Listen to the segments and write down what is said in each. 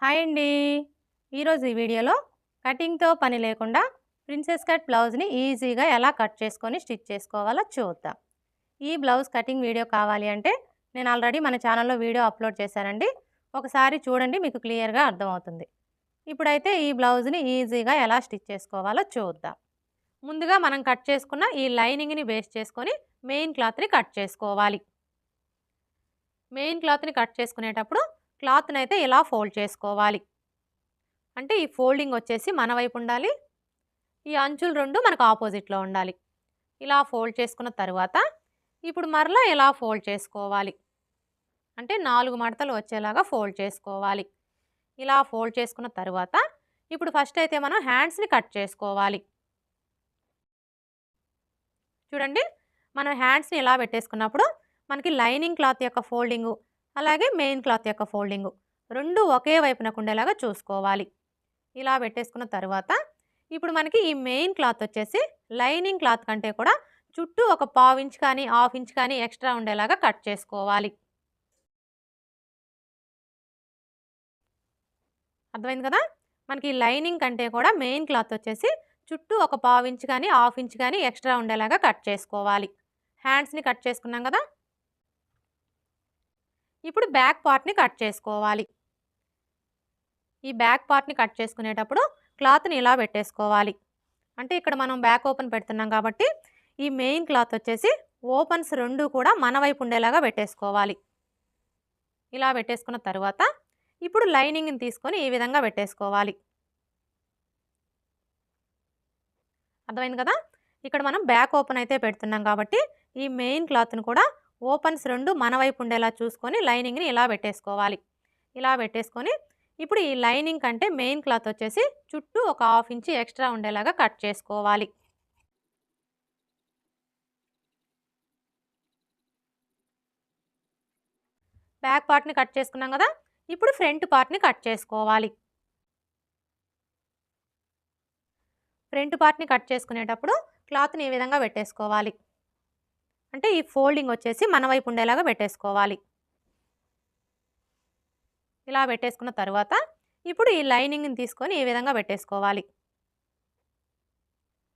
Hi అండి. ఈరోజు ఈ వీడియోలో కటింగ్‌తో పని లేకుండా ప్రిన్సెస్ కట్ బ్లౌజ్‌ని ఈజీగా ఎలా కట్ చేసుకొని స్టిచ్ చేసుకోవాలో చూద్దాం. ఈ బ్లౌజ్ కటింగ్ వీడియో కావాలి అంటే నేను ఆల్రెడీ మన ఛానల్‌లో వీడియో అప్లోడ్ చేశానండి. ఒకసారి చూడండి, మీకు క్లియర్‌గా అర్థమవుతుంది. ఇప్పుడైతే ఈ బ్లౌజ్‌ని ఈజీగా ఎలా స్టిచ్ చేసుకోవాలో చూద్దాం. ముందుగా మనం కట్ చేసుకున్న ఈ లైనింగ్‌ని బేస్ చేసుకొని మెయిన్ క్లాత్‌ని కట్ చేసుకోవాలి. మెయిన్ క్లాత్‌ని కట్ చేసుకునేటప్పుడు క్లాత్‌నైతే ఇలా ఫోల్డ్ చేసుకోవాలి. అంటే ఈ ఫోల్డింగ్ వచ్చేసి మన వైపు ఉండాలి. ఈ అంచులు 2 మనకు ఆపోజిట్‌లో ఉండాలి. ఇలా ఫోల్డ్ చేసుకున్న తరువాత ఇప్పుడు మరలా ఇలా ఫోల్డ్ చేసుకోవాలి. అంటే 4 మడతలు వచ్చేలాగా ఫోల్డ్ చేసుకోవాలి. ఇలా ఫోల్డ్ చేసుకున్న తరువాత ఇప్పుడు ఫస్ట్ అయితే మనం హ్యాండ్స్‌ని కట్ చేసుకోవాలి. చూడండి, మనం హ్యాండ్స్‌ని ఇలా పెట్టేసుకున్నప్పుడు మనకి లైనింగ్ క్లాత్ యొక్క ఫోల్డింగు, అలాగే మెయిన్ క్లాత్ యొక్క ఫోల్డింగు 2 ఒకే వైపునకు ఉండేలాగా చూసుకోవాలి. ఇలా పెట్టేసుకున్న తరువాత ఇప్పుడు మనకి ఈ మెయిన్ క్లాత్ వచ్చేసి లైనింగ్ క్లాత్ కంటే కూడా చుట్టూ ఒక పావు ఇంచ్ కానీ హాఫ్ ఇంచ్ కానీ ఎక్స్ట్రా ఉండేలాగా కట్ చేసుకోవాలి. అర్థమైంది కదా? మనకి లైనింగ్ కంటే కూడా మెయిన్ క్లాత్ వచ్చేసి చుట్టూ ఒక పావు ఇంచ్ కానీ హాఫ్ ఇంచ్ కానీ ఎక్స్ట్రా ఉండేలాగా కట్ చేసుకోవాలి. హ్యాండ్స్ని కట్ చేసుకున్నాం కదా, ఇప్పుడు బ్యాక్ పార్ట్ని కట్ చేసుకోవాలి. ఈ బ్యాక్ పార్ట్ని కట్ చేసుకునేటప్పుడు క్లాత్ని ఇలా పెట్టేసుకోవాలి. అంటే ఇక్కడ మనం బ్యాక్ ఓపెన్ పెడుతున్నాం కాబట్టి ఈ మెయిన్ క్లాత్ వచ్చేసి ఓపెన్స్ 2 కూడా మన వైపు ఉండేలాగా పెట్టేసుకోవాలి. ఇలా పెట్టేసుకున్న తర్వాత ఇప్పుడు లైనింగ్ని తీసుకొని ఈ విధంగా పెట్టేసుకోవాలి. అర్థమైంది కదా? ఇక్కడ మనం బ్యాక్ ఓపెన్ అయితే పెడుతున్నాం కాబట్టి ఈ మెయిన్ క్లాత్ను కూడా ఓపెన్స్ 2 మన వైపు ఉండేలా చూసుకొని లైనింగ్ని ఇలా పెట్టేసుకోవాలి. ఇలా పెట్టేసుకొని ఇప్పుడు ఈ లైనింగ్ కంటే మెయిన్ క్లాత్ వచ్చేసి చుట్టూ ఒక హాఫ్ ఇంచ్ ఎక్స్ట్రా ఉండేలాగా కట్ చేసుకోవాలి. బ్యాక్ పార్ట్ని కట్ చేసుకున్నాం కదా, ఇప్పుడు ఫ్రంట్ పార్ట్ని కట్ చేసుకోవాలి. ఫ్రంట్ పార్ట్ని కట్ చేసుకునేటప్పుడు క్లాత్ని ఈ విధంగా పెట్టేసుకోవాలి. అంటే ఈ ఫోల్డింగ్ వచ్చేసి మన వైపు ఉండేలాగా పెట్టేసుకోవాలి. ఇలా పెట్టేసుకున్న తర్వాత ఇప్పుడు ఈ లైనింగ్ని తీసుకొని ఈ విధంగా పెట్టేసుకోవాలి.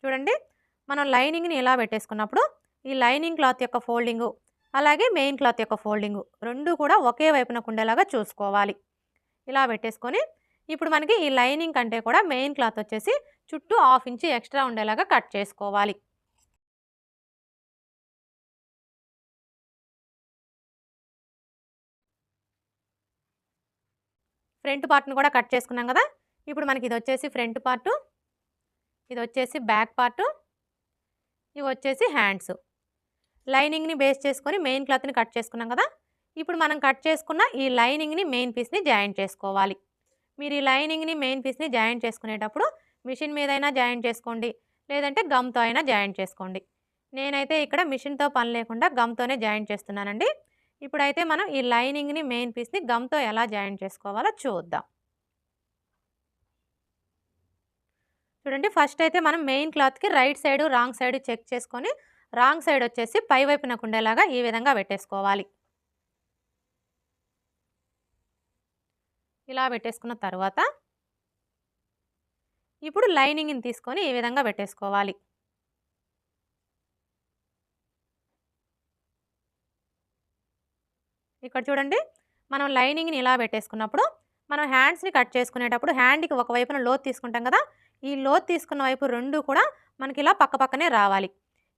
చూడండి, మనం లైనింగ్ని ఇలా పెట్టేసుకున్నప్పుడు ఈ లైనింగ్ క్లాత్ యొక్క ఫోల్డింగు, అలాగే మెయిన్ క్లాత్ యొక్క ఫోల్డింగు 2 కూడా ఒకే వైపునకు ఉండేలాగా చూసుకోవాలి. ఇలా పెట్టేసుకొని ఇప్పుడు మనకి ఈ లైనింగ్ కంటే కూడా మెయిన్ క్లాత్ వచ్చేసి చుట్టూ హాఫ్ ఇంచ్ ఎక్స్ట్రా ఉండేలాగా కట్ చేసుకోవాలి. ఫ్రంట్ పార్ట్ని కూడా కట్ చేసుకున్నాం కదా, ఇప్పుడు మనకి ఇది వచ్చేసి ఫ్రంట్ పార్టు, ఇది వచ్చేసి బ్యాక్ పార్టు, ఇవి వచ్చేసి హ్యాండ్స్. లైనింగ్ని బేస్ చేసుకొని మెయిన్ క్లాత్ని కట్ చేసుకున్నాం కదా, ఇప్పుడు మనం కట్ చేసుకున్న ఈ లైనింగ్ని మెయిన్ పీస్ని జాయింట్ చేసుకోవాలి. మీరు ఈ లైనింగ్ని మెయిన్ పీస్ని జాయింట్ చేసుకునేటప్పుడు మిషన్ మీదైనా జాయింట్ చేసుకోండి, లేదంటే గమ్తో అయినా జాయింట్ చేసుకోండి. నేనైతే ఇక్కడ మిషన్తో పని లేకుండా గమ్తోనే జాయింట్ చేస్తున్నానండి. ఇప్పుడైతే మనం ఈ లైనింగ్ని మెయిన్ పీస్ని గమ్తో ఎలా జాయింట్ చేసుకోవాలో చూద్దాం. చూడండి, ఫస్ట్ అయితే మనం మెయిన్ క్లాత్కి right side wrong side check చేసుకొని రాంగ్ సైడ్ వచ్చేసి పై వైపునకు ఉండేలాగా ఈ విధంగా పెట్టేసుకోవాలి. ఇలా పెట్టేసుకున్న తర్వాత ఇప్పుడు లైనింగ్ని తీసుకొని ఈ విధంగా పెట్టేసుకోవాలి. ఇక్కడ చూడండి, మనం లైనింగ్ని ఇలా పెట్టేసుకున్నప్పుడు మనం హ్యాండ్స్ని కట్ చేసుకునేటప్పుడు హ్యాండ్కి ఒక వైపున లోతు తీసుకుంటాం కదా, ఈ లోతు తీసుకున్న వైపు 2 కూడా మనకి ఇలా పక్క పక్కనే రావాలి.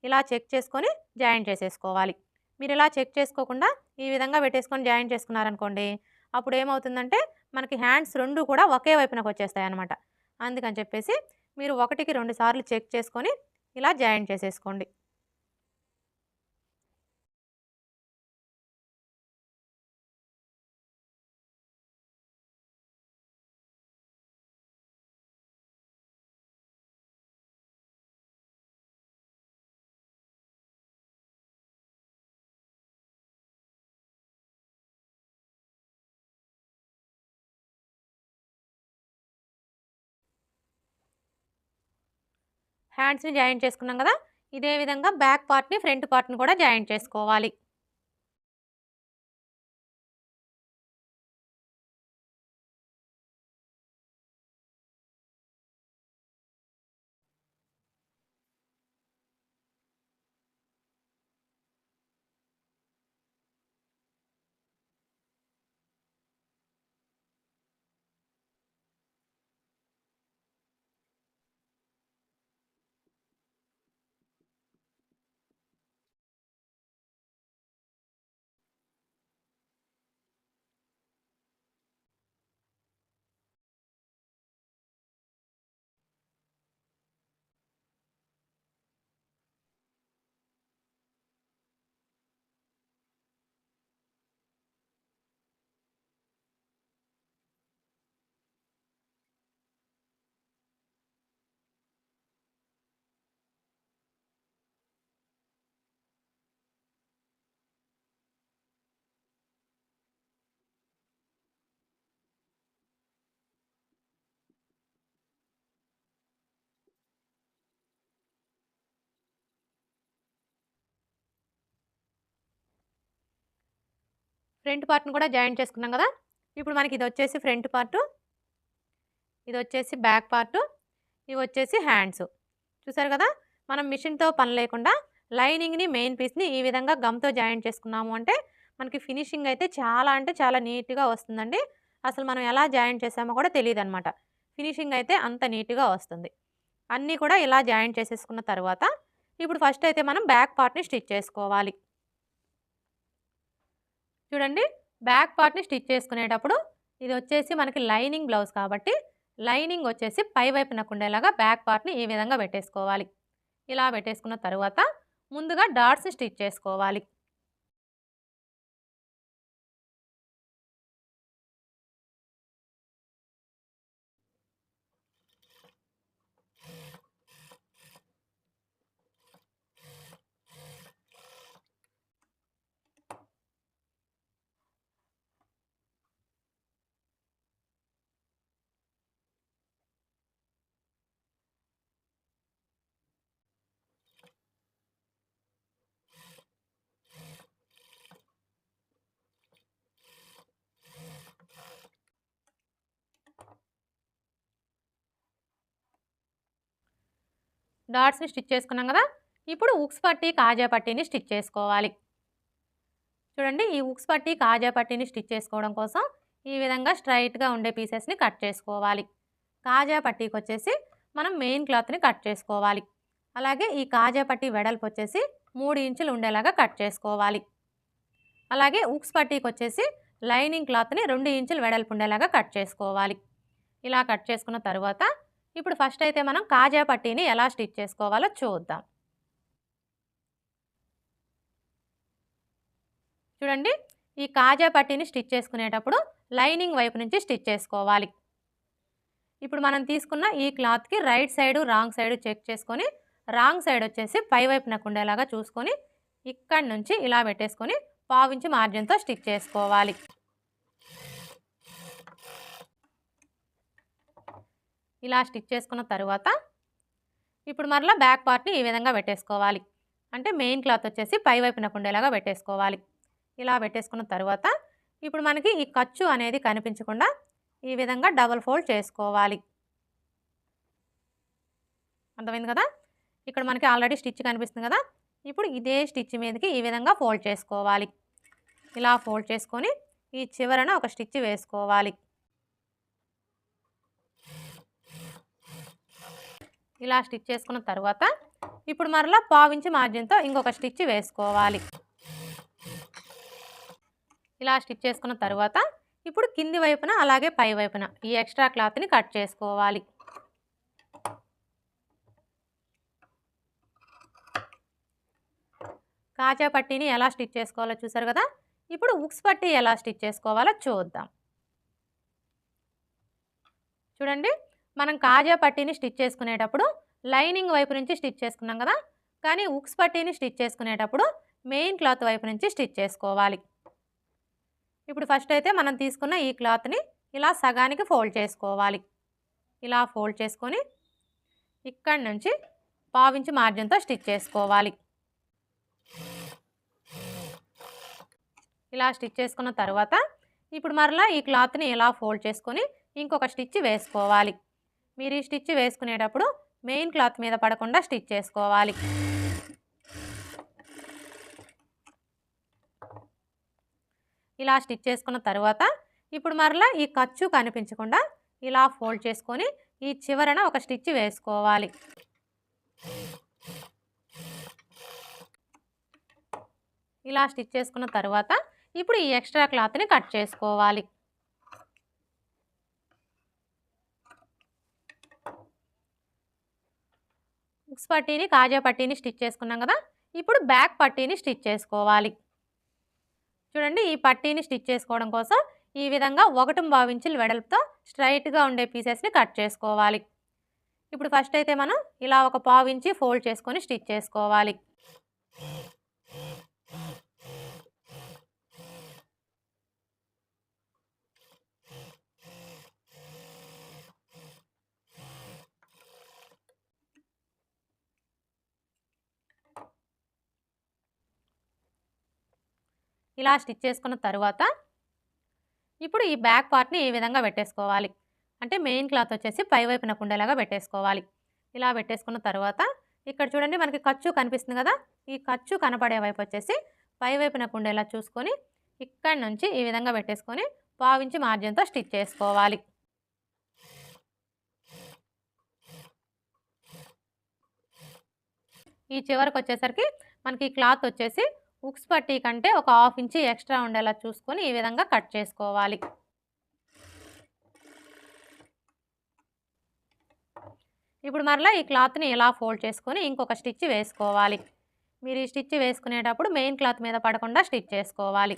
ఇలా చెక్ చేసుకొని జాయింట్ చేసేసుకోవాలి. మీరు ఇలా చెక్ చేసుకోకుండా ఈ విధంగా పెట్టేసుకొని జాయింట్ చేసుకున్నారనుకోండి, అప్పుడు ఏమవుతుందంటే మనకి హ్యాండ్స్ 2 కూడా ఒకే వైపునకు వచ్చేస్తాయి అన్నమాట. అందుకని చెప్పేసి మీరు 1కి 2 సార్లు చెక్ చేసుకొని ఇలా జాయింట్ చేసేసుకోండి. హ్యాండ్స్ని జాయింట్ చేసుకున్నాం కదా, ఇదే విధంగా బ్యాక్ పార్ట్ని ఫ్రంట్ పార్ట్ని కూడా జాయింట్ చేసుకోవాలి. ఫ్రంట్ పార్ట్‌ని కూడా జాయింట్ చేసుకున్నాం కదా! ఇప్పుడు మనకి ఇదొచ్చేసి ఫ్రంట్ పార్టు, ఇదొచ్చేసి బ్యాక్ పార్టు, ఇవొచ్చేసి హ్యాండ్స్. చూసారు కదా! మనం మిషన్‌తో పని లేకుండా లైనింగ్‌ని, మెయిన్ పీస్‌ని ఈ విధంగా గమ్‌తో జాయింట్ చేసుకున్నాము అంటే మనకి ఫినిషింగ్ అయితే చాలా అంటే చాలా నీట్‌గా వస్తుందండి. అసలు మనం ఎలా జాయింట్ చేసామో కూడా తెలీదనమాట. ఫినిషింగ్ అయితే అంత నీట్‌గా వస్తుంది. అన్నీ కూడా ఇలా జాయింట్ చేసేసుకున్న తర్వాత ఇప్పుడు ఫస్ట్ అయితే మనం బ్యాక్ పార్ట్‌ని స్టిచ్ చేసుకోవాలి. చూడండి, బ్యాక్ పార్ట్‌ని స్టిచ్ చేసుకునేటప్పుడు ఇదొచ్చేసి మనకి లైనింగ్ బ్లౌజ్ కాబట్టి లైనింగ్ వచ్చేసి పై వైపునకు ఉండేలాగా బ్యాక్ పార్ట్‌ని ఈ విధంగా పెట్టేసుకోవాలి. ఇలా పెట్టేసుకున్న తరువాత ముందుగా డాట్స్‌ని స్టిచ్ చేసుకోవాలి. డాట్స్‌ని స్టిచ్ చేసుకున్నాం కదా! ఇప్పుడు ఉక్స్ పట్టీ, కాజా పట్టీని స్టిచ్ చేసుకోవాలి. చూడండి, ఈ ఉక్స్ పట్టీ, కాజా పట్టీని స్టిచ్ చేసుకోవడం కోసం ఈ విధంగా స్ట్రెయిట్‌గా ఉండే పీసెస్‌ని కట్ చేసుకోవాలి. కాజా పట్టీకొచ్చేసి మనం మెయిన్ క్లాత్‌ని కట్ చేసుకోవాలి. అలాగే ఈ కాజా పట్టీ వెడల్పొచ్చేసి 3 ఇంచులు ఉండేలాగా కట్ చేసుకోవాలి. అలాగే ఉక్స్ పట్టీకొచ్చేసి లైనింగ్ క్లాత్‌ని 2 ఇంచులు వెడల్పు ఉండేలాగా కట్ చేసుకోవాలి. ఇలా కట్ చేసుకున్న తరువాత ఇప్పుడు ఫస్ట్ అయితే మనం కాజా పట్టీని ఎలా స్టిచ్ చేసుకోవాలో చూద్దాం. చూడండి, ఈ కాజా పట్టీని స్టిచ్ చేసుకునేటప్పుడు లైనింగ్ వైపు నుంచి స్టిచ్ చేసుకోవాలి. ఇప్పుడు మనం తీసుకున్న ఈ క్లాత్‌కి right side, wrong side check చేసుకొని, రాంగ్ సైడ్ వచ్చేసి పై వైపునకు ఉండేలాగా చూసుకొని, ఇక్కడి నుంచి ఇలా పెట్టేసుకొని పావించి మార్జిన్‌తో స్టిచ్ చేసుకోవాలి. ఇలా స్టిచ్ చేసుకున్న తరువాత ఇప్పుడు మరలా బ్యాక్ పార్ట్‌ని ఈ విధంగా పెట్టేసుకోవాలి. అంటే మెయిన్ క్లాత్ వచ్చేసి పై వైపునకు ఉండేలాగా పెట్టేసుకోవాలి. ఇలా పెట్టేసుకున్న తరువాత ఇప్పుడు మనకి ఈ ఖర్చు అనేది కనిపించకుండా ఈ విధంగా డబుల్ ఫోల్డ్ చేసుకోవాలి. అర్థమైంది కదా! ఇక్కడ మనకి ఆల్రెడీ స్టిచ్ కనిపిస్తుంది కదా! ఇప్పుడు ఇదే స్టిచ్ మీదకి ఈ విధంగా ఫోల్డ్ చేసుకోవాలి. ఇలా ఫోల్డ్ చేసుకొని ఈ చివరన ఒక స్టిచ్ వేసుకోవాలి. ఇలా స్టిచ్ చేసుకున్న తర్వాత ఇప్పుడు మరలా పావించి మార్జిన్‌తో ఇంకొక స్టిచ్ వేసుకోవాలి. ఇలా స్టిచ్ చేసుకున్న తరువాత ఇప్పుడు కింది వైపున అలాగే పై వైపున ఈ ఎక్స్ట్రా క్లాత్‌ని కట్ చేసుకోవాలి. కాజా పట్టీని ఎలా స్టిచ్ చేసుకోవాలో చూసారు కదా! ఇప్పుడు ఉక్స్ పట్టీ ఎలా స్టిచ్ చేసుకోవాలో చూద్దాం. చూడండి, మనం కాజా పట్టీని స్టిచ్ చేసుకునేటప్పుడు లైనింగ్ వైపు నుంచి స్టిచ్ చేసుకున్నాం కదా! కానీ ఉక్స్ పట్టీని స్టిచ్ చేసుకునేటప్పుడు మెయిన్ క్లాత్ వైపు నుంచి స్టిచ్ చేసుకోవాలి. ఇప్పుడు ఫస్ట్ అయితే మనం తీసుకున్న ఈ క్లాత్‌ని ఇలా సగానికి ఫోల్డ్ చేసుకోవాలి. ఇలా ఫోల్డ్ చేసుకొని ఇక్కడి నుంచి పావించి మార్జిన్‌తో స్టిచ్ చేసుకోవాలి. ఇలా స్టిచ్ చేసుకున్న తర్వాత ఇప్పుడు మరలా ఈ క్లాత్‌ని ఇలా ఫోల్డ్ చేసుకొని ఇంకొక స్టిచ్ వేసుకోవాలి. మీరు ఈ స్టిచ్ వేసుకునేటప్పుడు మెయిన్ క్లాత్ మీద పడకుండా స్టిచ్ చేసుకోవాలి. ఇలా స్టిచ్ చేసుకున్న తర్వాత ఇప్పుడు మరలా ఈ ఖర్చు కనిపించకుండా ఇలా ఫోల్డ్ చేసుకొని ఈ చివరన ఒక స్టిచ్ వేసుకోవాలి. ఇలా స్టిచ్ చేసుకున్న తర్వాత ఇప్పుడు ఈ ఎక్స్ట్రా క్లాత్‌ని కట్ చేసుకోవాలి. ఉక్స్ పట్టీని, కాజా పట్టీని స్టిచ్ చేసుకున్నాం కదా! ఇప్పుడు బ్యాక్ పట్టీని స్టిచ్ చేసుకోవాలి. చూడండి, ఈ పట్టీని స్టిచ్ చేసుకోవడం కోసం ఈ విధంగా 1.25 ఇంచుల వెడల్పుతో స్ట్రైట్‌గా ఉండే పీసెస్‌ని కట్ చేసుకోవాలి. ఇప్పుడు ఫస్ట్ అయితే మనం ఇలా ఒక పావు ఇంచి ఫోల్డ్ చేసుకొని స్టిచ్ చేసుకోవాలి. ఇలా స్టిచ్ చేసుకున్న తరువాత ఇప్పుడు ఈ బ్యాక్ పార్ట్ని ఈ విధంగా పెట్టేసుకోవాలి. అంటే మెయిన్ క్లాత్ వచ్చేసి పై వైపునకు ఉండేలాగా పెట్టేసుకోవాలి. ఇలా పెట్టేసుకున్న తర్వాత ఇక్కడ చూడండి మనకి ఖర్చు కనిపిస్తుంది కదా, ఈ ఖర్చు కనపడే వైపు వచ్చేసి పై వైపునకు ఉండేలా చూసుకొని ఇక్కడి నుంచి ఈ విధంగా పెట్టేసుకొని పావించి మార్జిన్తో స్టిచ్ చేసుకోవాలి. ఈ చివరికి వచ్చేసరికి మనకి క్లాత్ వచ్చేసి ఉక్స్ పట్టీ కంటే ఒక హాఫ్ ఇంచి ఎక్స్ట్రా ఉండేలా చూసుకొని ఈ విధంగా కట్ చేసుకోవాలి. ఇప్పుడు మరలా ఈ క్లాత్ని ఇలా ఫోల్డ్ చేసుకొని ఇంకొక స్టిచ్ వేసుకోవాలి. మీరు ఈ స్టిచ్ వేసుకునేటప్పుడు మెయిన్ క్లాత్ మీద పడకుండా స్టిచ్ చేసుకోవాలి.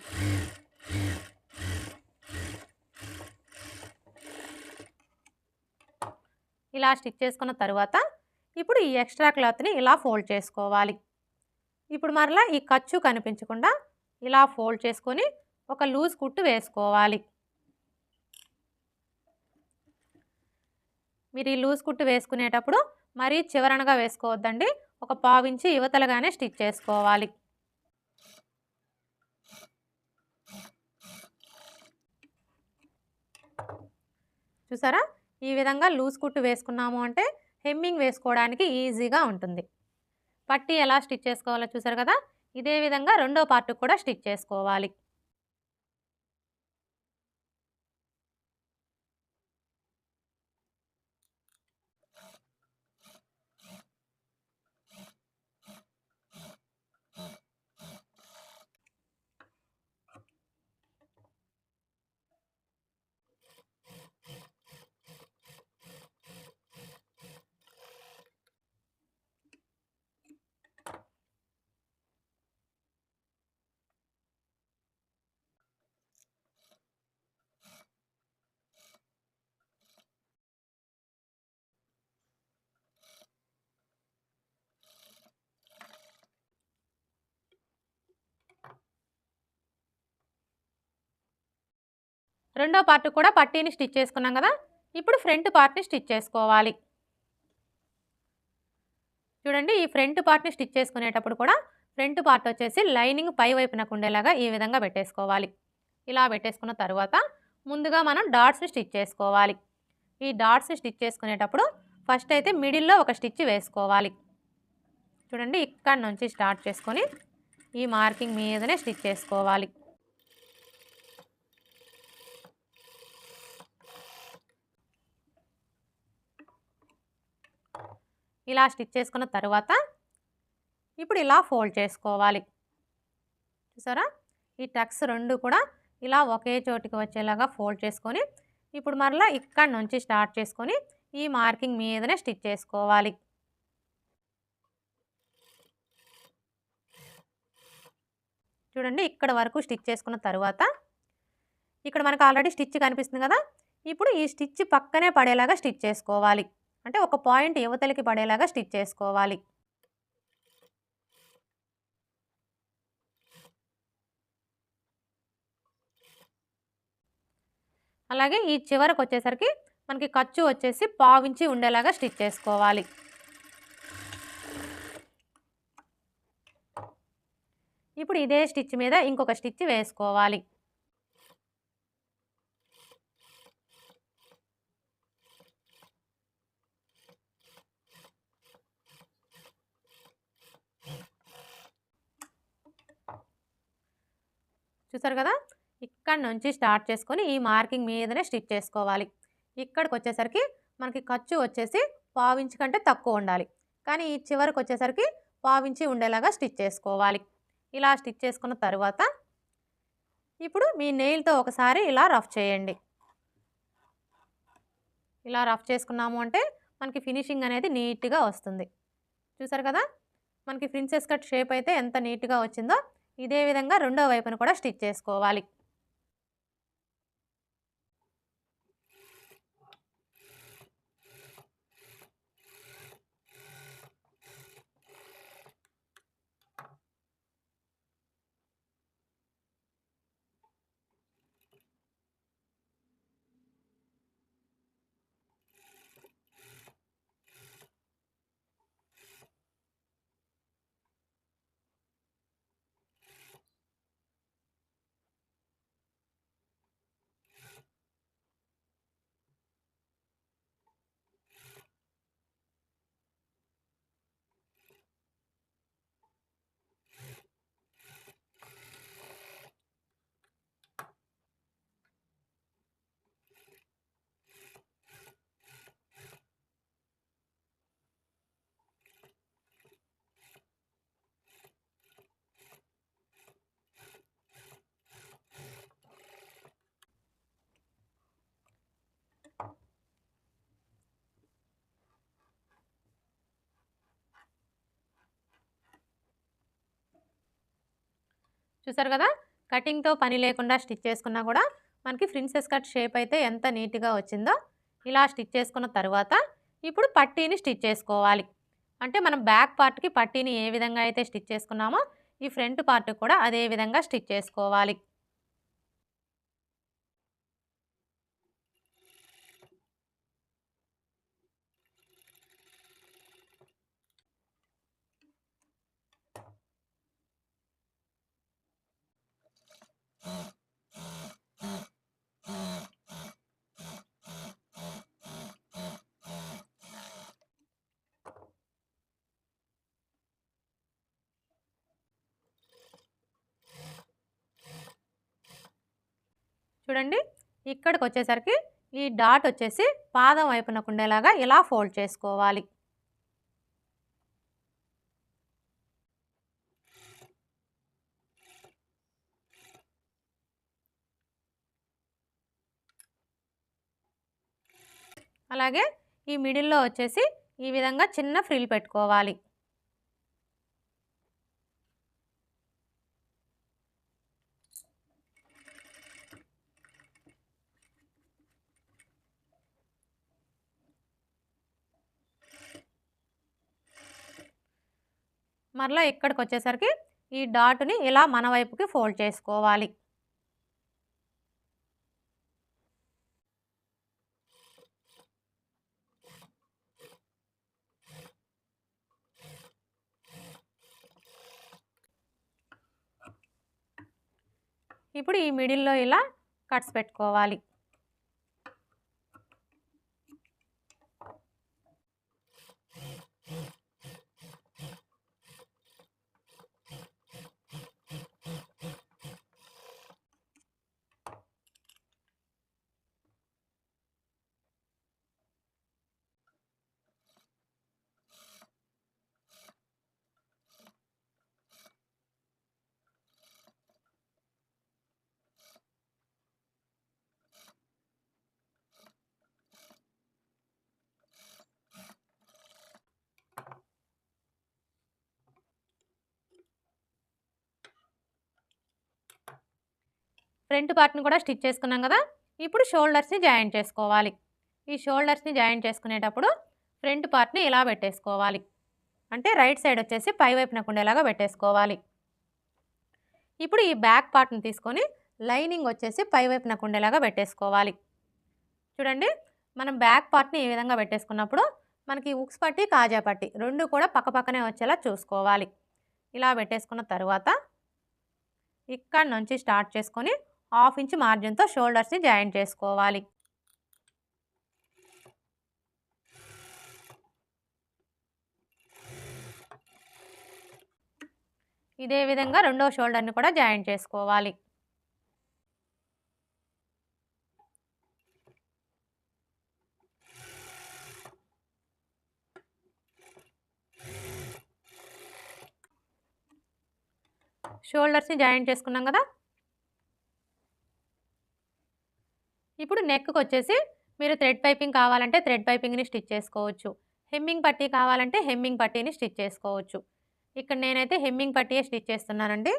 ఇలా స్టిచ్ చేసుకున్న తర్వాత ఇప్పుడు ఈ ఎక్స్ట్రా క్లాత్ని ఇలా ఫోల్డ్ చేసుకోవాలి. ఇప్పుడు మరలా ఈ ఖర్చు కనిపించకుండా ఇలా ఫోల్డ్ చేసుకొని ఒక లూజ్ కుట్టు వేసుకోవాలి. మీరు ఈ లూజ్ కుట్టు వేసుకునేటప్పుడు మరీ చివరనగా వేసుకోవద్దండి, ఒక పావించి యువతలుగానే స్టిచ్ చేసుకోవాలి. చూసారా, ఈ విధంగా లూజ్ కుట్టు వేసుకున్నాము అంటే హెమ్మింగ్ వేసుకోవడానికి ఈజీగా ఉంటుంది. పట్టీ ఎలా స్టిచ్ చేసుకోవాలో చూసారు కదా, ఇదే విధంగా రెండో పార్ట్ కూడా స్టిచ్ చేసుకోవాలి. రెండో పార్ట్ కూడా పట్టీని స్టిచ్ చేసుకున్నాం కదా, ఇప్పుడు ఫ్రంట్ పార్ట్ని స్టిచ్ చేసుకోవాలి. చూడండి, ఈ ఫ్రంట్ పార్ట్ని స్టిచ్ చేసుకునేటప్పుడు కూడా ఫ్రంట్ పార్ట్ వచ్చేసి లైనింగ్ పై వైపునకు ఉండేలాగా ఈ విధంగా పెట్టేసుకోవాలి. ఇలా పెట్టేసుకున్న తర్వాత ముందుగా మనం డాట్స్ని స్టిచ్ చేసుకోవాలి. ఈ డాట్స్ని స్టిచ్ చేసుకునేటప్పుడు ఫస్ట్ అయితే మిడిల్లో ఒక స్టిచ్ వేసుకోవాలి. చూడండి, ఇక్కడ నుంచి స్టార్ట్ చేసుకొని ఈ మార్కింగ్ మీదనే స్టిచ్ చేసుకోవాలి. ఇలా స్టిచ్ చేసుకున్న తర్వాత ఇప్పుడు ఇలా ఫోల్డ్ చేసుకోవాలి. చూసారా, ఈ టక్స్ రెండు కూడా ఇలా ఒకే చోటికి వచ్చేలాగా ఫోల్డ్ చేసుకొని ఇప్పుడు మరలా ఇక్కడ నుంచి స్టార్ట్ చేసుకొని ఈ మార్కింగ్ మీదనే స్టిచ్ చేసుకోవాలి. చూడండి, ఇక్కడ వరకు స్టిచ్ చేసుకున్న తర్వాత ఇక్కడ మనకు ఆల్రెడీ స్టిచ్ కనిపిస్తుంది కదా, ఇప్పుడు ఈ స్టిచ్ పక్కనే పడేలాగా స్టిచ్ చేసుకోవాలి. అంటే ఒక పాయింట్ యువతలకి పడేలాగా స్టిచ్ చేసుకోవాలి. అలాగే ఈ చివరకు వచ్చేసరికి మనకి ఖర్చు వచ్చేసి పావించి ఉండేలాగా స్టిచ్ చేసుకోవాలి. ఇప్పుడు ఇదే స్టిచ్ మీద ఇంకొక స్టిచ్ వేసుకోవాలి. చూసారు కదా, ఇక్కడ నుంచి స్టార్ట్ చేసుకొని ఈ మార్కింగ్ మీదనే స్టిచ్ చేసుకోవాలి. ఇక్కడికి వచ్చేసరికి మనకి ఖర్చు వచ్చేసి పావించి కంటే తక్కువ ఉండాలి, కానీ ఈ చివరికి వచ్చేసరికి పావించి ఉండేలాగా స్టిచ్ చేసుకోవాలి. ఇలా స్టిచ్ చేసుకున్న తర్వాత ఇప్పుడు మీ నెయిల్తో ఒకసారి ఇలా రఫ్ చేయండి. ఇలా రఫ్ చేసుకున్నాము అంటే మనకి ఫినిషింగ్ అనేది నీట్గా వస్తుంది. చూసారు కదా, మనకి ప్రిన్సెస్ కట్ షేప్ అయితే ఎంత నీట్గా వచ్చిందో ఇదే విధంగా రెండో వైపును కూడా స్టిచ్ చేసుకోవాలి. చూసారు కదా, కటింగ్తో పని లేకుండా స్టిచ్ చేసుకున్నా కూడా మనకి ప్రిన్సెస్ కట్ షేప్ అయితే ఎంత నీట్గా వచ్చిందో. ఇలా స్టిచ్ చేసుకున్న తర్వాత ఇప్పుడు పట్టీని స్టిచ్ చేసుకోవాలి. అంటే మనం బ్యాక్ పార్ట్కి పట్టీని ఏ విధంగా అయితే స్టిచ్ చేసుకున్నామో ఈ ఫ్రంట్ పార్ట్ కూడా అదే విధంగా స్టిచ్ చేసుకోవాలి. చూడండి, ఇక్కడికి వచ్చేసరికి ఈ డాట్ వచ్చేసి పాదం వైపునకు ఉండేలాగా ఇలా ఫోల్డ్ చేసుకోవాలి. అలాగే ఈ మిడిల్లో వచ్చేసి ఈ విధంగా చిన్న ఫ్రిల్ పెట్టుకోవాలి. మరలా ఇక్కడికి వచ్చేసరికి ఈ డాట్ని ఇలా మన వైపుకి ఫోల్డ్ చేసుకోవాలి. ఇప్పుడు ఈ మిడిల్లో ఇలా కట్స్ పెట్టుకోవాలి. ఫ్రంట్ పార్ట్ని కూడా స్టిచ్ చేసుకున్నాం కదా, ఇప్పుడు షోల్డర్స్ని జాయింట్ చేసుకోవాలి. ఈ షోల్డర్స్ని జాయింట్ చేసుకునేటప్పుడు ఫ్రంట్ పార్ట్ని ఇలా పెట్టేసుకోవాలి. అంటే రైట్ సైడ్ వచ్చేసి పై వైపునకు ఉండేలాగా పెట్టేసుకోవాలి. ఇప్పుడు ఈ బ్యాక్ పార్ట్ని తీసుకొని లైనింగ్ వచ్చేసి పై వైపునకు ఉండేలాగా పెట్టేసుకోవాలి. చూడండి, మనం బ్యాక్ పార్ట్ని ఈ విధంగా పెట్టేసుకున్నప్పుడు మనకి ఉక్స్ పట్టి కాజా పట్టి రెండు కూడా పక్క పక్కనే వచ్చేలా చూసుకోవాలి. ఇలా పెట్టేసుకున్న తర్వాత ఇక్కడ నుంచి స్టార్ట్ చేసుకొని 1/2 ఇంచ్ మార్జిన్తో షోల్డర్స్ని జాయింట్ చేసుకోవాలి. ఇదే విధంగా రెండో షోల్డర్ని కూడా జాయింట్ చేసుకోవాలి. షోల్డర్స్ని జాయింట్ చేసుకున్నాం కదా, ఇప్పుడు నెక్కి వచ్చేసి మీరు థ్రెడ్ పైపింగ్ కావాలంటే థ్రెడ్ పైపింగ్ని స్టిచ్ చేసుకోవచ్చు. హెమ్మింగ్ పట్టీ కావాలంటే హెమ్మింగ్ పట్టీని స్టిచ్ చేసుకోవచ్చు. ఇక్కడ నేనైతే హెమ్మింగ్ పట్టీయే స్టిచ్ చేస్తున్నానండి.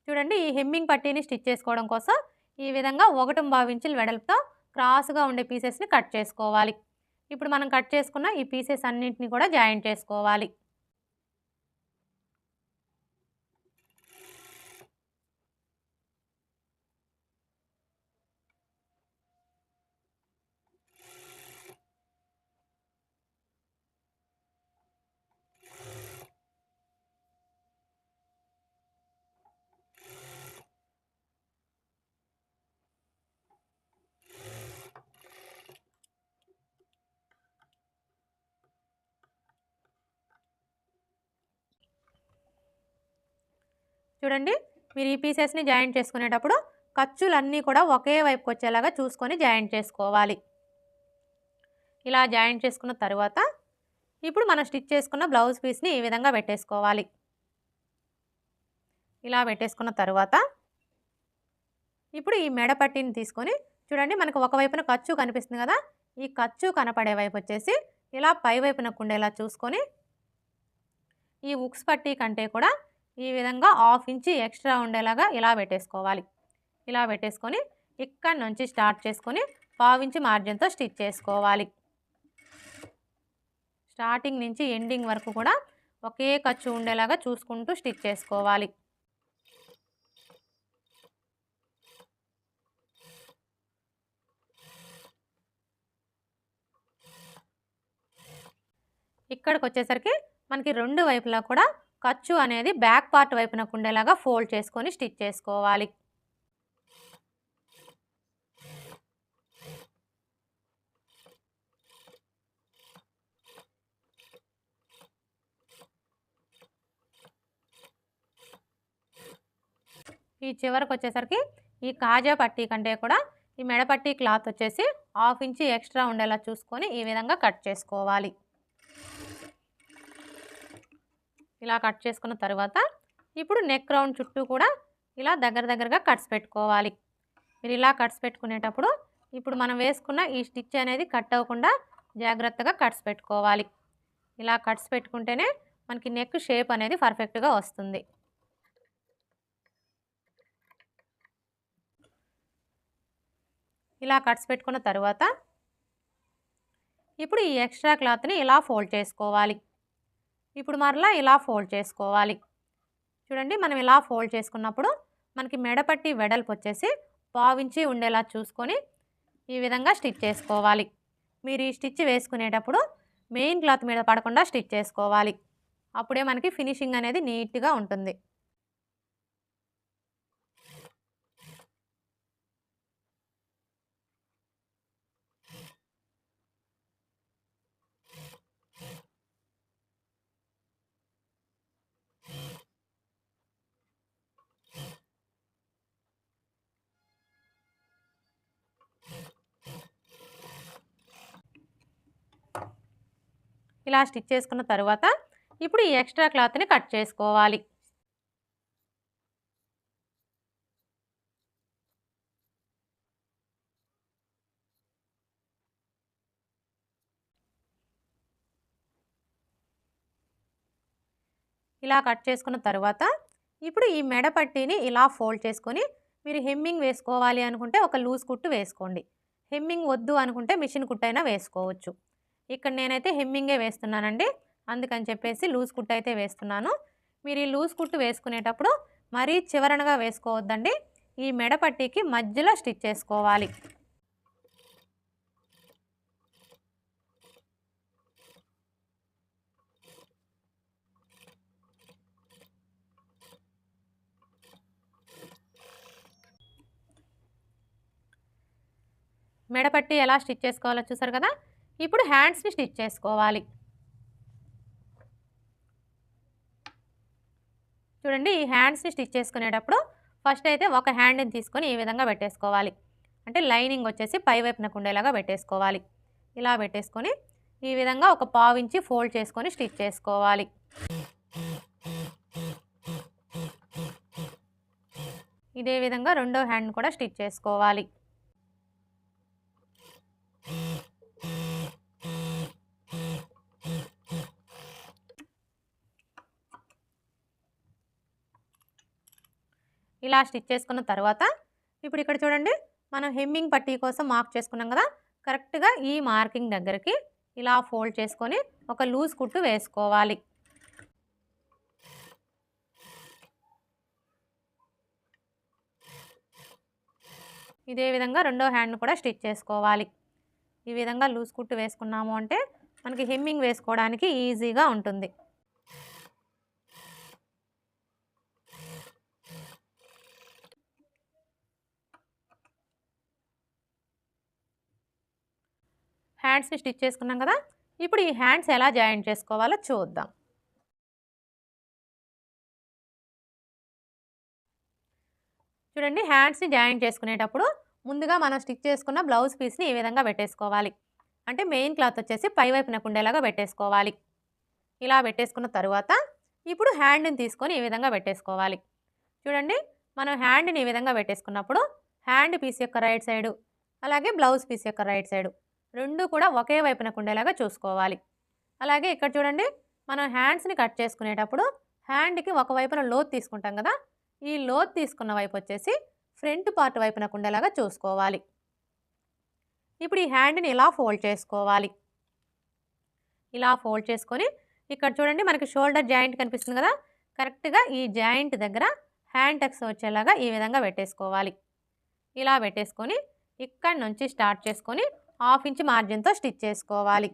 చూడండి, ఈ హెమ్మింగ్ పట్టీని స్టిచ్ చేసుకోవడం కోసం ఈ విధంగా 1.25 ఇంచుల వెడల్పుతో క్రాస్గా ఉండే పీసెస్ని కట్ చేసుకోవాలి. ఇప్పుడు మనం కట్ చేసుకున్న ఈ పీసెస్ అన్నింటినీ కూడా జాయింట్ చేసుకోవాలి. చూడండి, మీరు ఈ పీసెస్ని జాయింట్ చేసుకునేటప్పుడు ఖర్చులన్నీ కూడా ఒకే వైపుకి వచ్చేలాగా చూసుకొని జాయింట్ చేసుకోవాలి. ఇలా జాయింట్ చేసుకున్న తర్వాత ఇప్పుడు మనం స్టిచ్ చేసుకున్న బ్లౌజ్ పీస్ని ఈ విధంగా పెట్టేసుకోవాలి. ఇలా పెట్టేసుకున్న తర్వాత ఇప్పుడు ఈ మెడ పట్టీని తీసుకొని చూడండి, మనకు ఒకవైపున ఖర్చు కనిపిస్తుంది కదా, ఈ ఖర్చు కనపడే వైపు వచ్చేసి ఇలా పై వైపునకు ఉండేలా చూసుకొని ఈ ఉక్స్ పట్టీ కంటే కూడా ఈ విధంగా హాఫ్ ఇంచి ఎక్స్ట్రా ఉండేలాగా ఇలా పెట్టేసుకోవాలి. ఇలా పెట్టేసుకొని ఇక్కడ నుంచి స్టార్ట్ చేసుకొని పావించి మార్జిన్తో స్టిచ్ చేసుకోవాలి. స్టార్టింగ్ నుంచి ఎండింగ్ వరకు కూడా ఒకే ఖర్చు ఉండేలాగా చూసుకుంటూ స్టిచ్ చేసుకోవాలి. ఇక్కడికి వచ్చేసరికి మనకి రెండు వైపులా కూడా ఖర్చు అనేది బ్యాక్ పార్ట్ వైపునకు ఉండేలాగా ఫోల్డ్ చేసుకొని స్టిచ్ చేసుకోవాలి. ఈ చివరికి వచ్చేసరికి ఈ కాజా పట్టీ కంటే కూడా ఈ మెడపట్టీ క్లాత్ వచ్చేసి హాఫ్ ఇంచి ఎక్స్ట్రా ఉండేలా చూసుకొని ఈ విధంగా కట్ చేసుకోవాలి. ఇలా కట్ చేసుకున్న తర్వాత ఇప్పుడు నెక్ రౌండ్ చుట్టూ కూడా ఇలా దగ్గరగా కట్స్ పెట్టుకోవాలి. మీరు ఇలా కట్స్ పెట్టుకునేటప్పుడు ఇప్పుడు మనం వేసుకున్న ఈ స్టిచ్ అనేది కట్ అవ్వకుండా జాగ్రత్తగా కట్స్ పెట్టుకోవాలి. ఇలా కట్స్ పెట్టుకుంటేనే మనకి నెక్ షేప్ అనేది పర్ఫెక్ట్గా వస్తుంది. ఇలా కట్స్ పెట్టుకున్న తర్వాత ఇప్పుడు ఈ ఎక్స్ట్రా క్లాత్ని ఇలా ఫోల్డ్ చేసుకోవాలి. ఇప్పుడు మరలా ఇలా ఫోల్డ్ చేసుకోవాలి. చూడండి, మనం ఇలా ఫోల్డ్ చేసుకున్నప్పుడు మనకి మెడపట్టి వెడల్పు వచ్చేసి పావించి ఉండేలా చూసుకొని ఈ విధంగా స్టిచ్ చేసుకోవాలి. మీరు ఈ స్టిచ్ వేసుకునేటప్పుడు మెయిన్ క్లాత్ మీద పడకుండా స్టిచ్ చేసుకోవాలి. అప్పుడే మనకి ఫినిషింగ్ అనేది నీట్గా ఉంటుంది. ఇలా స్టిచ్ చేసుకున్న తర్వాత ఇప్పుడు ఈ ఎక్స్ట్రా క్లాత్ని కట్ చేసుకోవాలి. ఇలా కట్ చేసుకున్న తర్వాత ఇప్పుడు ఈ మెడ పట్టీని ఇలా ఫోల్డ్ చేసుకొని మీరు హెమ్మింగ్ వేసుకోవాలి అనుకుంటే ఒక లూజ్ కుట్టు వేసుకోండి. హెమ్మింగ్ వద్దు అనుకుంటే మిషన్ కుట్టైనా వేసుకోవచ్చు. ఇక్కడ నేనైతే హెమ్మింగే వేస్తున్నానండి, అందుకని చెప్పేసి లూజ్ కుట్టు అయితే వేస్తున్నాను. మీరు ఈ లూజ్ కుట్టు వేసుకునేటప్పుడు మరీ చివరనగా వేసుకోవద్దండి, ఈ మెడ పట్టీకి మధ్యలో స్టిచ్ చేసుకోవాలి. మెడపట్టి ఎలా స్టిచ్ చేసుకోవాలో చూసారు కదా. ఇప్పుడు హ్యాండ్స్ని స్టిచ్ చేసుకోవాలి. చూడండి, ఈ హ్యాండ్స్ని స్టిచ్ చేసుకునేటప్పుడు ఫస్ట్ అయితే ఒక హ్యాండ్ని తీసుకొని ఈ విధంగా పెట్టేసుకోవాలి. అంటే లైనింగ్ వచ్చేసి పై వైపునకు ఉండేలాగా పెట్టేసుకోవాలి. ఇలా పెట్టేసుకొని ఈ విధంగా ఒక పావించి ఫోల్డ్ చేసుకొని స్టిచ్ చేసుకోవాలి. ఇదే విధంగా రెండో హ్యాండ్ కూడా స్టిచ్ చేసుకోవాలి. ఇలా స్టిచ్ చేసుకున్న తర్వాత ఇప్పుడు ఇక్కడ చూడండి, మనం హెమ్మింగ్ పట్టీ కోసం మార్క్ చేసుకున్నాం కదా, కరెక్ట్గా ఈ మార్కింగ్ దగ్గరికి ఇలా ఫోల్డ్ చేసుకొని ఒక లూజ్ కుట్టు వేసుకోవాలి. ఇదే విధంగా రెండో హ్యాండ్ కూడా స్టిచ్ చేసుకోవాలి. ఈ విధంగా లూజ్ కుట్టు వేసుకున్నాము అంటే మనకి హెమ్మింగ్ వేసుకోవడానికి ఈజీగా ఉంటుంది. హ్యాండ్స్ని స్టిచ్ చేసుకున్నాం కదా, ఇప్పుడు ఈ హ్యాండ్స్ ఎలా జాయింట్ చేసుకోవాలో చూద్దాం. చూడండి, హ్యాండ్స్ని జాయింట్ చేసుకునేటప్పుడు ముందుగా మనం స్టిచ్ చేసుకున్న బ్లౌజ్ పీస్ని ఈ విధంగా పెట్టేసుకోవాలి. అంటే మెయిన్ క్లాత్ వచ్చేసి పై వైపునకు ఉండేలాగా పెట్టేసుకోవాలి. ఇలా పెట్టేసుకున్న తర్వాత ఇప్పుడు హ్యాండ్ని తీసుకొని ఈ విధంగా పెట్టేసుకోవాలి. చూడండి, మనం హ్యాండ్ని ఈ విధంగా పెట్టేసుకున్నప్పుడు హ్యాండ్ పీస్ యొక్క రైట్ సైడు అలాగే బ్లౌజ్ పీస్ యొక్క రైట్ సైడు రెండు కూడా ఒకే వైపునకు ఉండేలాగా చూసుకోవాలి. అలాగే ఇక్కడ చూడండి, మనం హ్యాండ్స్ని కట్ చేసుకునేటప్పుడు హ్యాండ్‌కి ఒకవైపున లోతు తీసుకుంటాం కదా! ఈ లోతు తీసుకున్న వైపు వచ్చేసి ఫ్రంట్ పార్ట్ వైపునకు ఉండేలాగా చూసుకోవాలి. ఇప్పుడు ఈ హ్యాండ్‌ని ఇలా ఫోల్డ్ చేసుకోవాలి. ఇలా ఫోల్డ్ చేసుకొని ఇక్కడ చూడండి మనకి షోల్డర్ జాయింట్ కనిపిస్తుంది కదా! కరెక్ట్‌గా ఈ జాయింట్ దగ్గర హ్యాండ్ టక్స్ వచ్చేలాగా ఈ విధంగా పెట్టేసుకోవాలి. ఇలా పెట్టేసుకొని ఇక్కడి నుంచి స్టార్ట్ చేసుకొని 1/2 ఇంచ్ మార్జిన్‌తో స్టిచ్ చేసుకోవాలి.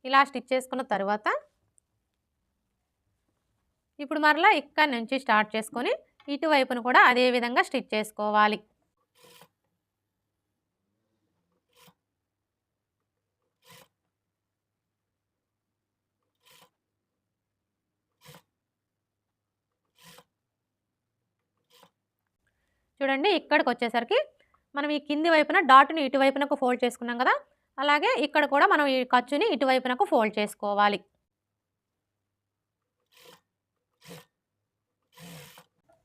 ఇలా స్టిచ్ చేసుకున్న తర్వాత ఇప్పుడు మరలా ఇక్కడి నుంచి స్టార్ట్ చేసుకొని ఇటువైపును కూడా అదే విధంగా స్టిచ్ చేసుకోవాలి. చూడండి ఇక్కడికి వచ్చేసరికి మనం ఈ కింది వైపున డాట్‌ని ఇటువైపునకు ఫోల్డ్ చేసుకున్నాం కదా! అలాగే ఇక్కడ కూడా మనం ఈ ఖర్చుని ఇటువైపునకు ఫోల్డ్ చేసుకోవాలి.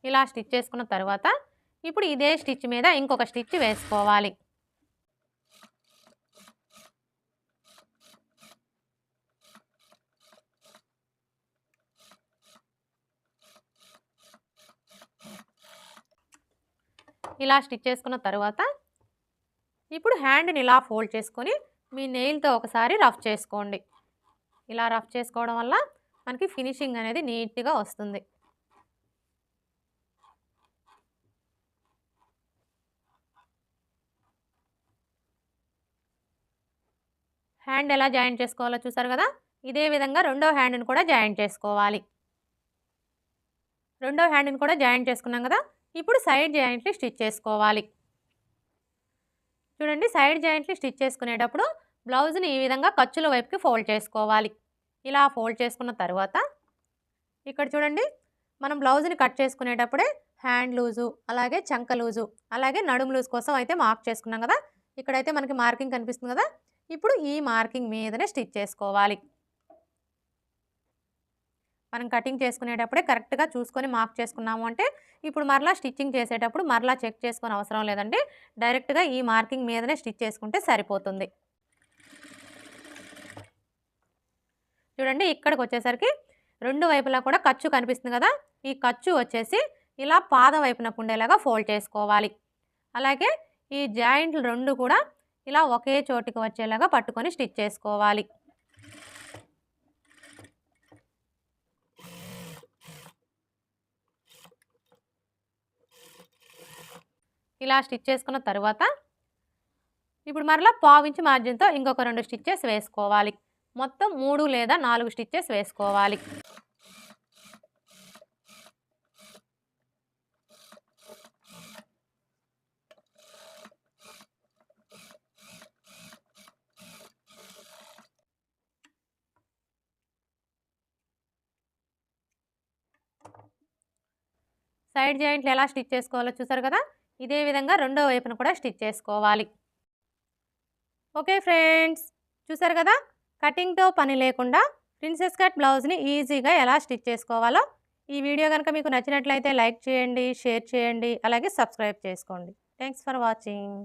ఇలా స్టిచ్ చేసుకున్న తర్వాత ఇప్పుడు ఇదే స్టిచ్ మీద ఇంకొక స్టిచ్ వేసుకోవాలి. ఇలా స్టిచ్ చేసుకున్న తర్వాత ఇప్పుడు హ్యాండ్‌ని ఇలా ఫోల్డ్ చేసుకొని మీ నెయిల్‌తో ఒకసారి రఫ్ చేసుకోండి. ఇలా రఫ్ చేసుకోవడం వల్ల మనకి ఫినిషింగ్ అనేది నీట్‌గా వస్తుంది. హ్యాండ్ ఎలా జాయింట్ చేసుకోవాలో చూసారు కదా! ఇదే విధంగా రెండో హ్యాండ్‌ని కూడా జాయింట్ చేసుకోవాలి. రెండో హ్యాండ్‌ని కూడా జాయింట్ చేసుకున్నాం కదా! ఇప్పుడు సైడ్ జాయింట్‌ని స్టిచ్ చేసుకోవాలి. చూడండి సైడ్ జాయింట్‌ని స్టిచ్ చేసుకునేటప్పుడు బ్లౌజ్‌ని ఈ విధంగా ఖర్చుల వైపుకి ఫోల్డ్ చేసుకోవాలి. ఇలా ఫోల్డ్ చేసుకున్న తర్వాత ఇక్కడ చూడండి మనం బ్లౌజ్‌ని కట్ చేసుకునేటప్పుడే హ్యాండ్ లూజు, అలాగే చంక లూజు, అలాగే నడుము లూజ్ కోసం అయితే మార్క్ చేసుకున్నాం కదా! ఇక్కడైతే మనకి మార్కింగ్ కనిపిస్తుంది కదా! ఇప్పుడు ఈ మార్కింగ్ మీదనే స్టిచ్ చేసుకోవాలి. మనం కటింగ్ చేసుకునేటప్పుడే కరెక్ట్‌గా చూసుకొని మార్క్ చేసుకున్నాము అంటే ఇప్పుడు మరలా స్టిచ్చింగ్ చేసేటప్పుడు మరలా చెక్ చేసుకోని అవసరం లేదండి. డైరెక్ట్‌గా ఈ మార్కింగ్ మీదనే స్టిచ్ చేసుకుంటే సరిపోతుంది. చూడండి ఇక్కడికి వచ్చేసరికి రెండు వైపులా కూడా ఖర్చు కనిపిస్తుంది కదా! ఈ ఖర్చు వచ్చేసి ఇలా పాదం వైపునకు ఉండేలాగా ఫోల్డ్ చేసుకోవాలి. అలాగే ఈ జాయింట్లు రెండు కూడా ఇలా ఒకే చోటికి వచ్చేలాగా పట్టుకొని స్టిచ్ చేసుకోవాలి. ఇలా స్టిచ్ చేసుకున్న తర్వాత ఇప్పుడు మరలా 1/2 ఇంచ్ మార్జిన్‌తో ఇంకొక 2 స్టిచెస్ వేసుకోవాలి. మొత్తం 3 లేదా 4 స్టిచెస్ వేసుకోవాలి. సైడ్ జాయింట్లు ఎలా స్టిచ్ చేసుకోవాలో చూసారు కదా! ఇదే విధంగా రెండో వైపున కూడా స్టిచ్ చేసుకోవాలి. ఓకే ఫ్రెండ్స్, చూసారు కదా! కటింగ్‌తో పని లేకుండా ప్రిన్సెస్ కట్ బ్లౌజ్‌ని ఈజీగా ఎలా స్టిచ్ చేసుకోవాలో. ఈ వీడియో గనుక మీకు నచ్చినట్లయితే లైక్ చేయండి, షేర్ చేయండి, అలాగే సబ్స్క్రైబ్ చేసుకోండి. Thanks for watching.